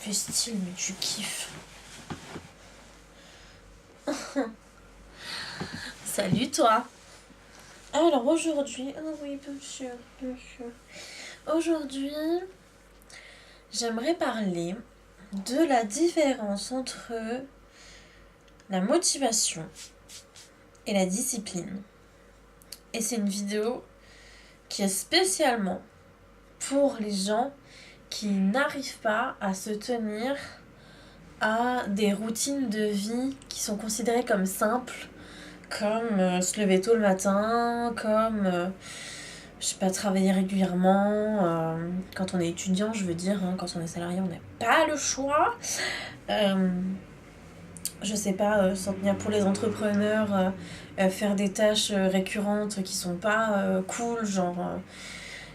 fais style, mais tu kiffes. Salut toi. Alors aujourd'hui, oh oui, bien sûr. Aujourd'hui, j'aimerais parler de la différence entre la motivation et la discipline. Et c'est une vidéo qui est spécialement pour les gens qui n'arrivent pas à se tenir à des routines de vie qui sont considérées comme simples, comme se lever tôt le matin, comme je sais pas, travailler régulièrement. Quand on est étudiant, je veux dire, quand on est salarié, on n'a pas le choix. Je sais pas, s'en tenir pour les entrepreneurs, faire des tâches récurrentes qui sont pas cool, genre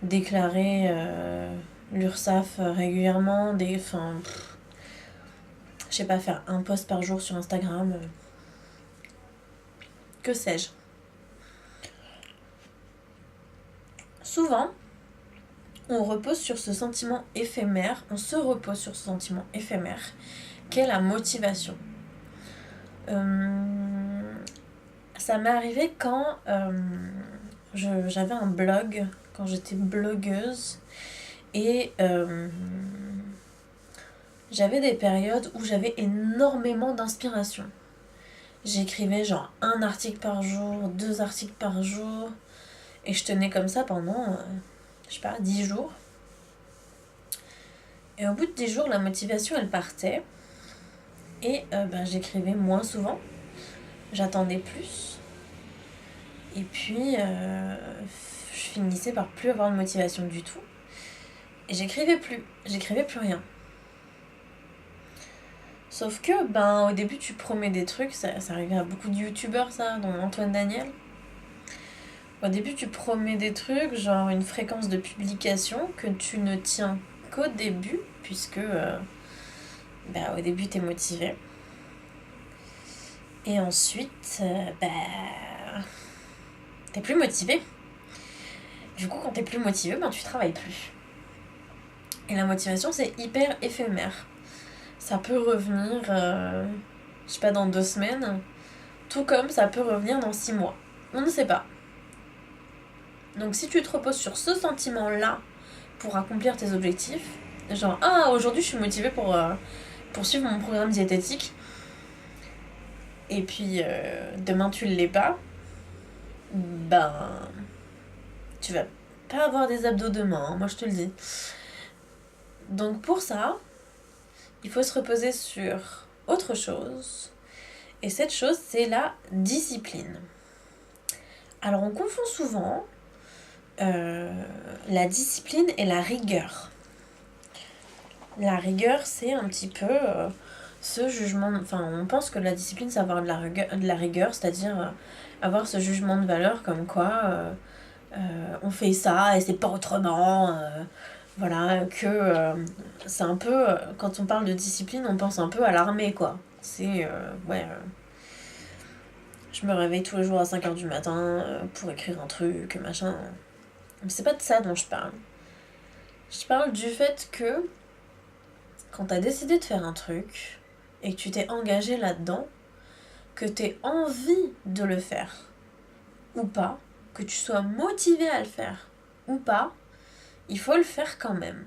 déclarer l'URSSAF régulièrement, je sais pas, faire un post par jour sur Instagram, que sais-je. Souvent, on se repose sur ce sentiment éphémère qu'est la motivation. Ça m'est arrivé quand j'avais un blog, quand j'étais blogueuse, et j'avais des périodes où j'avais énormément d'inspiration. J'écrivais genre 1 article par jour, 2 articles par jour, et je tenais comme ça pendant, 10 jours. Et au bout de 10 jours, la motivation, elle partait. Et j'écrivais moins souvent. J'attendais plus. Et puis, je finissais par plus avoir de motivation du tout. Et j'écrivais plus rien. Sauf que, au début, tu promets des trucs. Ça arrivait à beaucoup de youtubeurs, ça, dont Antoine Daniel. Au début, tu promets des trucs, genre une fréquence de publication que tu ne tiens qu'au début, puisque au début, t'es motivé. Et ensuite, t'es plus motivé. Du coup, quand t'es plus motivé, tu travailles plus. Et la motivation, c'est hyper éphémère. Ça peut revenir, dans 2 semaines, tout comme ça peut revenir dans 6 mois. On ne sait pas. Donc si tu te reposes sur ce sentiment-là pour accomplir tes objectifs, genre, aujourd'hui je suis motivée pour suivre mon programme diététique, et puis demain tu ne l'es pas, tu vas pas avoir des abdos demain, moi je te le dis. Donc pour ça, il faut se reposer sur autre chose, et cette chose, c'est la discipline. Alors on confond souvent la discipline et la rigueur. La rigueur, c'est un petit peu ce jugement... on pense que la discipline, c'est avoir de la rigueur, c'est-à-dire avoir ce jugement de valeur comme quoi on fait ça et c'est pas autrement. C'est un peu... quand on parle de discipline, on pense un peu à l'armée, quoi. C'est... je me réveille tous les jours à 5h du matin pour écrire un truc, machin. Mais c'est pas de ça dont je parle. Je parle du fait que quand t'as décidé de faire un truc et que tu t'es engagé là-dedans, que t'aies envie de le faire ou pas, que tu sois motivé à le faire ou pas, il faut le faire quand même.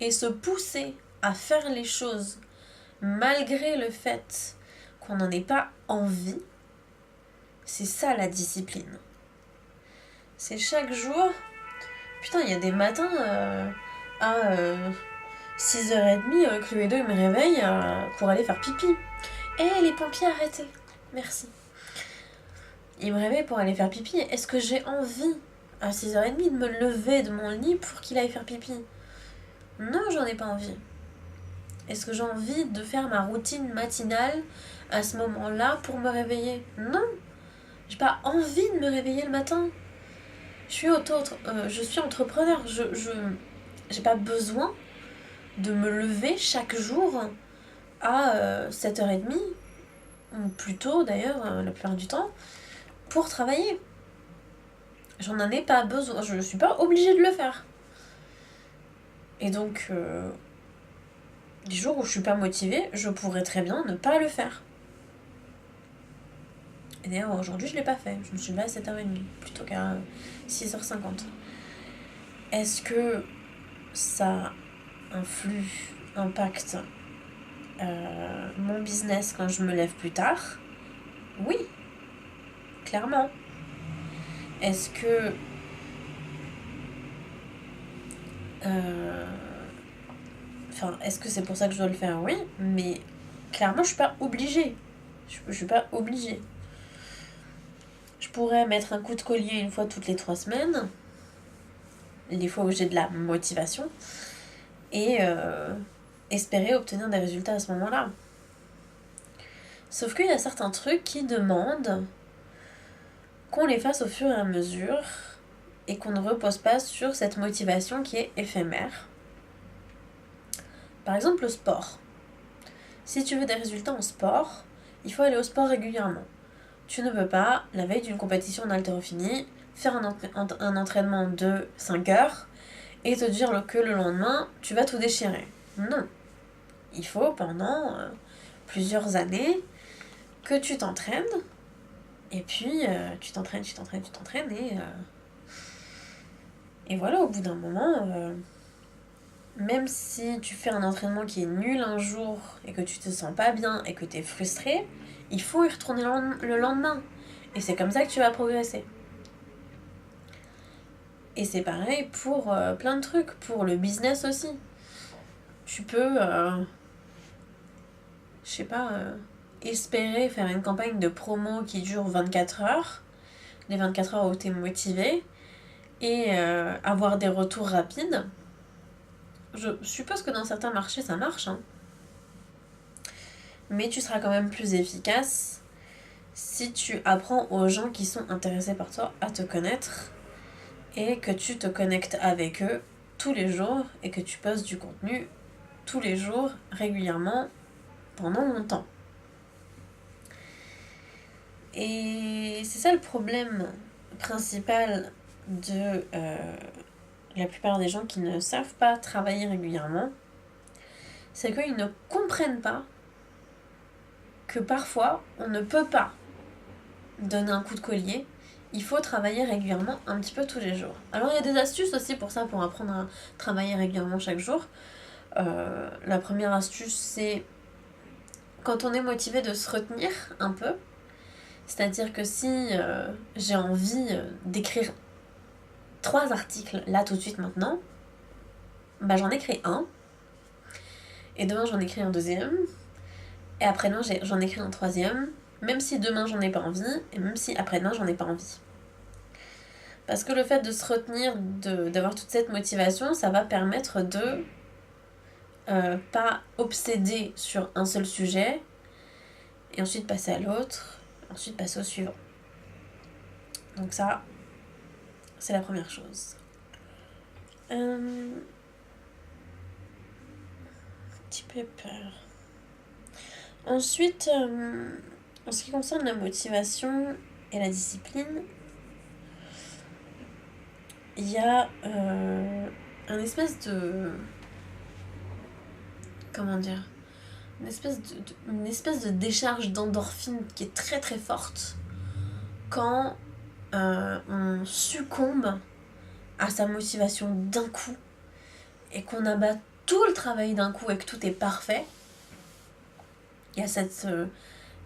Et se pousser à faire les choses malgré le fait qu'on n'en ait pas envie, c'est ça la discipline. C'est chaque jour... Putain, il y a des matins à 6h30 que Cluedo me réveille pour aller faire pipi. Les pompiers, arrêtez. Merci. Il me réveille pour aller faire pipi. Est-ce que j'ai envie à 6h30 de me lever de mon lit pour qu'il aille faire pipi? Non, j'en ai pas envie. Est-ce que j'ai envie de faire ma routine matinale à ce moment-là pour me réveiller? Non. J'ai pas envie de me réveiller le matin. Je suis entrepreneur. J'ai pas besoin de me lever chaque jour à 7h30, ou plus tôt d'ailleurs, la plupart du temps, pour travailler. J'en ai pas besoin, je suis pas obligée de le faire. Et donc, Les jours où je suis pas motivée, je pourrais très bien ne pas le faire. Et d'ailleurs, aujourd'hui, je l'ai pas fait. Je me suis levée à 7h30 plutôt qu'à 6h50. Est-ce que ça impacte mon business quand je me lève plus tard? Oui, clairement. Est-ce que est-ce que c'est pour ça que je dois le faire? Oui, mais clairement, je suis pas obligée. Je suis pas obligée. Je pourrais mettre un coup de collier une fois toutes les 3 semaines, les fois où j'ai de la motivation, et espérer obtenir des résultats à ce moment-là. Sauf qu'il y a certains trucs qui demandent qu'on les fasse au fur et à mesure et qu'on ne repose pas sur cette motivation qui est éphémère. Par exemple, le sport. Si tu veux des résultats en sport, il faut aller au sport régulièrement. Tu ne peux pas, la veille d'une compétition en haltérophilie, faire un entraînement de 5 heures et te dire que le lendemain, tu vas tout déchirer. Non. Il faut pendant plusieurs années que tu t'entraînes, et puis tu t'entraînes, et voilà, au bout d'un moment, même si tu fais un entraînement qui est nul un jour, et que tu te sens pas bien, et que tu es frustré, il faut y retourner le lendemain. Et c'est comme ça que tu vas progresser. Et c'est pareil pour plein de trucs, pour le business aussi. Tu peux, espérer faire une campagne de promo qui dure 24 heures, les 24 heures où tu es motivé, et avoir des retours rapides. Je suppose que dans certains marchés ça marche, hein. Mais tu seras quand même plus efficace si tu apprends aux gens qui sont intéressés par toi à te connaître et que tu te connectes avec eux tous les jours et que tu postes du contenu tous les jours, régulièrement, pendant longtemps. Et c'est ça le problème principal de la plupart des gens qui ne savent pas travailler régulièrement, c'est qu'ils ne comprennent pas que parfois on ne peut pas donner un coup de collier, il faut travailler régulièrement un petit peu tous les jours. Alors il y a des astuces aussi pour ça, pour apprendre à travailler régulièrement chaque jour. La première astuce, c'est quand on est motivé de se retenir un peu. C'est-à-dire que si j'ai envie d'écrire 3 articles là tout de suite maintenant, bah j'en écris un, et demain j'en écris un deuxième, et après-demain j'en écris un troisième, même si demain j'en ai pas envie, et même si après-demain j'en ai pas envie. Parce que le fait de se retenir, d'avoir toute cette motivation, ça va permettre de pas obséder sur un seul sujet, et ensuite passer à l'autre, ensuite passer au suivant. Donc ça, c'est la première chose. Petit peu peur. Ensuite, en ce qui concerne la motivation et la discipline, il y a un espèce de... Comment dire, une espèce de décharge d'endorphine qui est très très forte quand on succombe à sa motivation d'un coup et qu'on abat tout le travail d'un coup et que tout est parfait. Il y a cette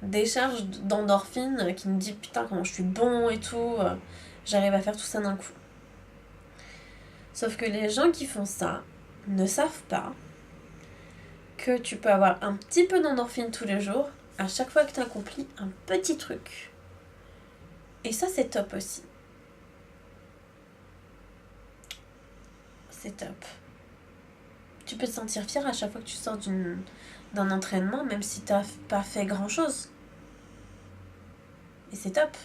décharge d'endorphine qui me dit putain comment je suis bon et tout, j'arrive à faire tout ça d'un coup. Sauf que les gens qui font ça ne savent pas que tu peux avoir un petit peu d'endorphine tous les jours à chaque fois que tu accomplis un petit truc. Et ça, c'est top aussi. C'est top. Tu peux te sentir fier à chaque fois que tu sors d'un entraînement, même si t'as pas fait grand chose. Et c'est top.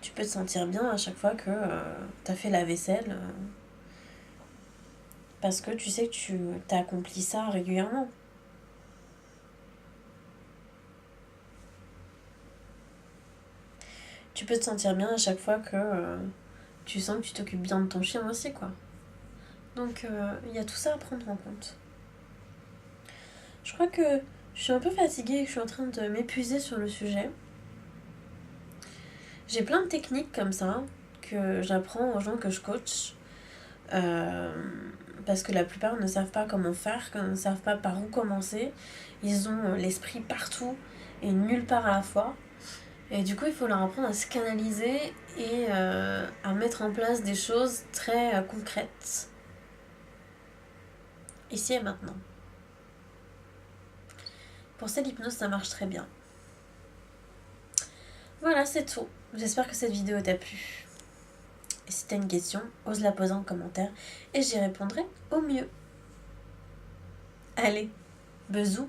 Tu peux te sentir bien à chaque fois que t'as fait la vaisselle. Parce que tu sais que tu t'as accompli ça régulièrement. Tu peux te sentir bien à chaque fois que tu sens que tu t'occupes bien de ton chien aussi, quoi. Donc, il y a tout ça à prendre en compte. Je crois que je suis un peu fatiguée et que je suis en train de m'épuiser sur le sujet. J'ai plein de techniques comme ça que j'apprends aux gens que je coach. Euh, Parce que la plupart ne savent pas comment faire, ne savent pas par où commencer. Ils ont l'esprit partout et nulle part à la fois. Et du coup, il faut leur apprendre à se canaliser et à mettre en place des choses très concrètes. Ici et maintenant. Pour ça, l'hypnose, ça marche très bien. Voilà, c'est tout. J'espère que cette vidéo t'a plu. Et si t'as une question, ose la poser en commentaire et j'y répondrai au mieux. Allez, bisous.